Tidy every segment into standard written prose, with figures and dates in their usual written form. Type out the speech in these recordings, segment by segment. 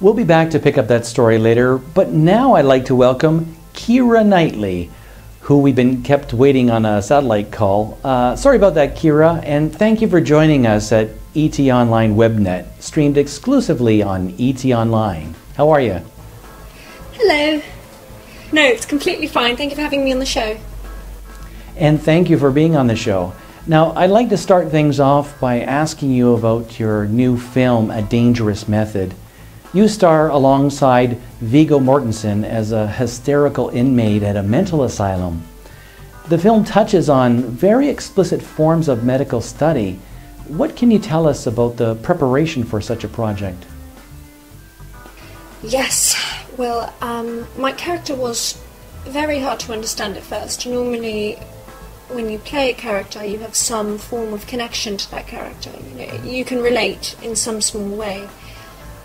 We'll be back to pick up that story later, but now I'd like to welcome Keira Knightley, who we've been kept waiting on a satellite call. Sorry about that, Keira, and thank you for joining us at ET Online WebNet, streamed exclusively on ET Online. How are you? Hello. No, it's completely fine. Thank you for having me on the show. And thank you for being on the show. Now, I'd like to start things off by asking you about your new film, A Dangerous Method. You star alongside Viggo Mortensen as a hysterical inmate at a mental asylum. The film touches on very explicit forms of medical study. What can you tell us about the preparation for such a project? Yes. Well, my character was very hard to understand at first. Normally, when you play a character, you have some form of connection to that character. You can relate in some small way.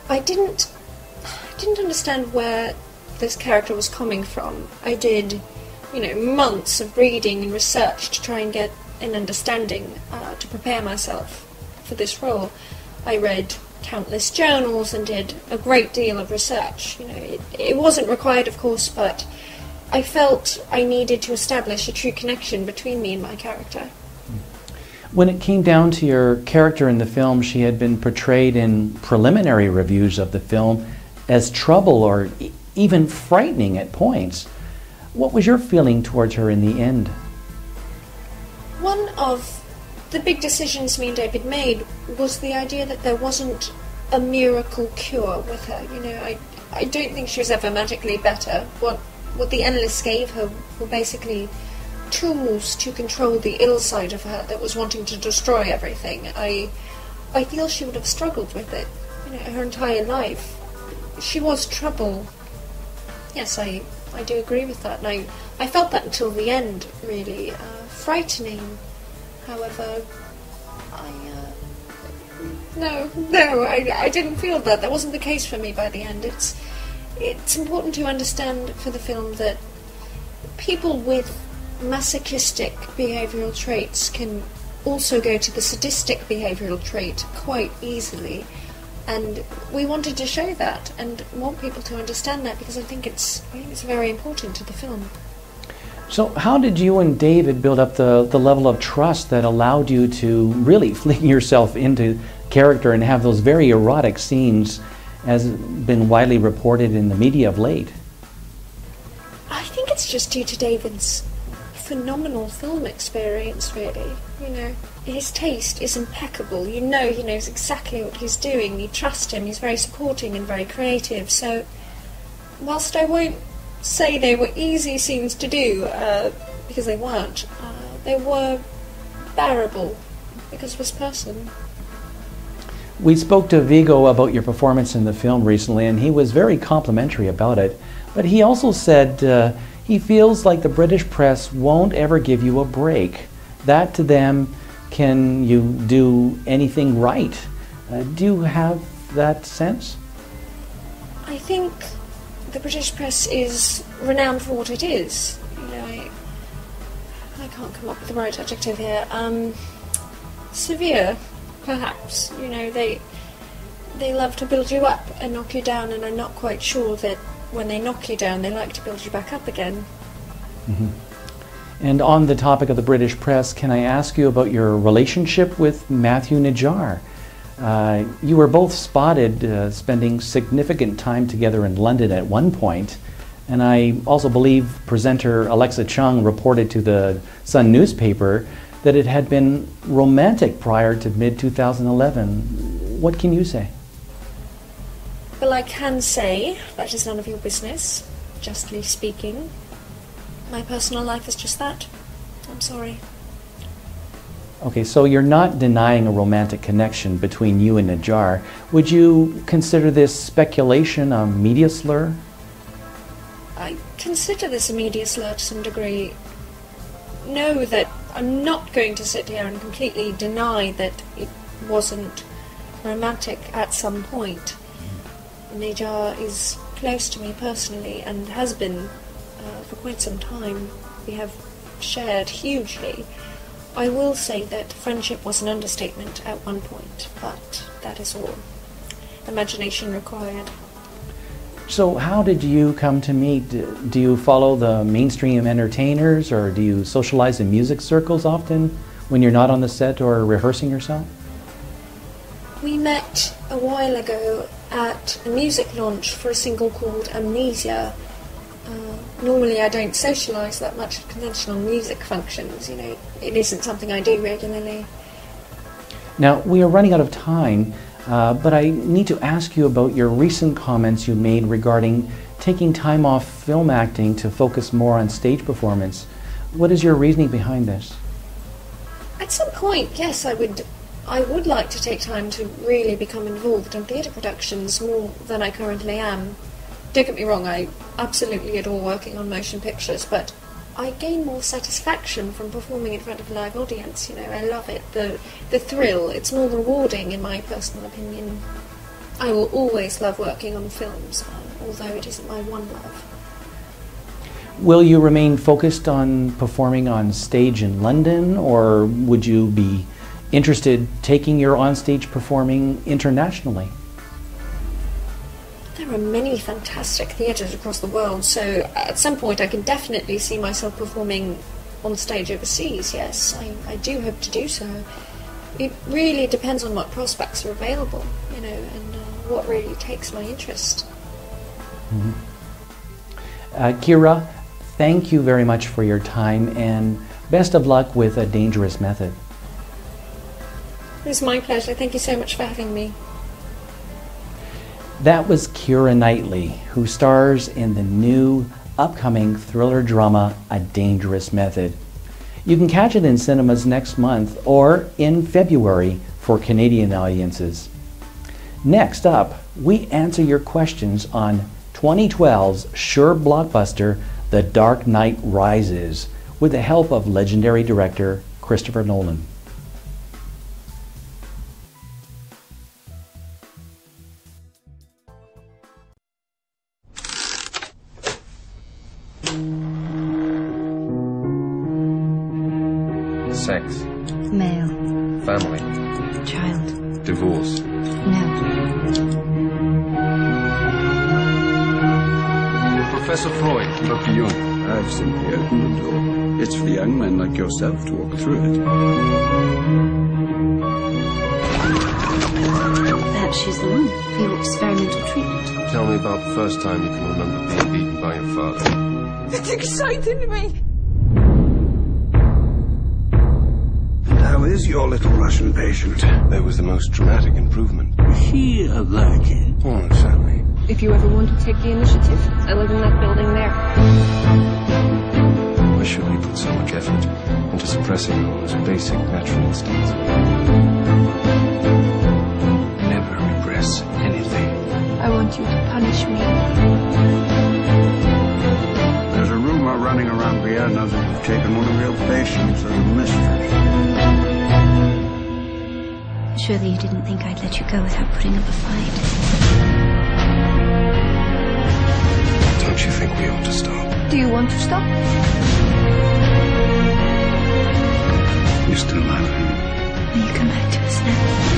I didn't understand where this character was coming from. I did, months of reading and research to try and get an understanding to prepare myself for this role. I read countless journals and did a great deal of research. It wasn't required, of course, but I felt I needed to establish a true connection between me and my character. When it came down to your character in the film, she had been portrayed in preliminary reviews of the film as trouble or even frightening at points. What was your feeling towards her in the end? One of the big decisions me and David made was the idea that there wasn't a miracle cure with her. I don't think she was ever magically better. What the analysts gave her were basically tools to control the ill side of her that was wanting to destroy everything. I feel she would have struggled with it, her entire life. She was trouble. Yes, I do agree with that. And I felt that until the end, really. Frightening. However, I didn't feel that. That wasn't the case for me by the end. It's important to understand for the film that people with masochistic behavioural traits can also go to the sadistic behavioural trait quite easily, and we wanted to show that and want people to understand that because I think it's very important to the film. So how did you and David build up the level of trust that allowed you to really fling yourself into character and have those very erotic scenes as been widely reported in the media of late? I think it's just due to David's phenomenal film experience, really. His taste is impeccable. He knows exactly what he's doing. You trust him. He's very supporting and very creative. So, whilst I won't say they were easy scenes to do, because they weren't, they were bearable because of his person. We spoke to Viggo about your performance in the film recently, and he was very complimentary about it. But he also said he feels like the British press won't ever give you a break. That to them, can you do anything right? Do you have that sense? I think the British press is renowned for what it is. I can't come up with the right adjective here. Severe, perhaps. They love to build you up and knock you down, and I'm not quite sure that when they knock you down, they like to build you back up again. Mm-hmm. And on the topic of the British press, can I ask you about your relationship with Matthew Najjar? You were both spotted spending significant time together in London at one point, and I also believe presenter Alexa Chung reported to the Sun newspaper that it had been romantic prior to mid-2011. What can you say? Well, I can say that is none of your business, justly speaking. My personal life is just that. I'm sorry. Okay, so you're not denying a romantic connection between you and Najjar. Would you consider this speculation a media slur? I consider this a media slur to some degree. Know that I'm not going to sit here and completely deny that it wasn't romantic at some point. Najjar is close to me personally and has been for quite some time. We have shared hugely. I will say that friendship was an understatement at one point, but that is all. Imagination required. So how did you come to meet? Do you follow the mainstream entertainers, or do you socialize in music circles often when you're not on the set or rehearsing yourself? We met a while ago at a music launch for a single called Amnesia. Normally I don't socialise that much at conventional music functions, you know, it isn't something I do regularly. Now, we are running out of time, but I need to ask you about your recent comments you made regarding taking time off film acting to focus more on stage performance. What is your reasoning behind this? At some point, yes, I would like to take time to really become involved in theatre productions more than I currently am. Don't get me wrong, I absolutely adore working on motion pictures, but I gain more satisfaction from performing in front of a live audience. You know, I love it, the thrill. It's more rewarding in my personal opinion. I will always love working on films, although it isn't my one love. Will you remain focused on performing on stage in London, or would you be interested taking your on-stage performing internationally? There are many fantastic theatres across the world, so at some point I can definitely see myself performing on stage overseas, yes. I do hope to do so. It really depends on what prospects are available, you know, and what really takes my interest. Mm-hmm. Keira, thank you very much for your time, and best of luck with A Dangerous Method. It was my pleasure. Thank you so much for having me. That was Keira Knightley, who stars in the new upcoming thriller drama A Dangerous Method. You can catch it in cinemas next month or in February for Canadian audiences. Next up, we answer your questions on 2012's sure blockbuster The Dark Knight Rises with the help of legendary director Christopher Nolan. Sex. Male. Family. Child. Divorce. No. Professor Freud. Dr. Jung, I've simply opened the door. It's for young men like yourself to walk through it. Perhaps she's the one for your experimental treatment. Tell me about the first time you can remember being beaten by your father. It's exciting me. How is your little Russian patient? There was the most dramatic improvement. Is she a virgin? Almost certainly. If you ever want to take the initiative, I live in that building there. Why should we put so much effort into suppressing our most basic natural instincts? Never repress anything. I want you to punish me. There's a rumor running around Vienna that you've taken one of your patients as a mistress. Surely you didn't think I'd let you go without putting up a fight. Don't you think we ought to stop? Do you want to stop? You still love him? Will you come back to us now?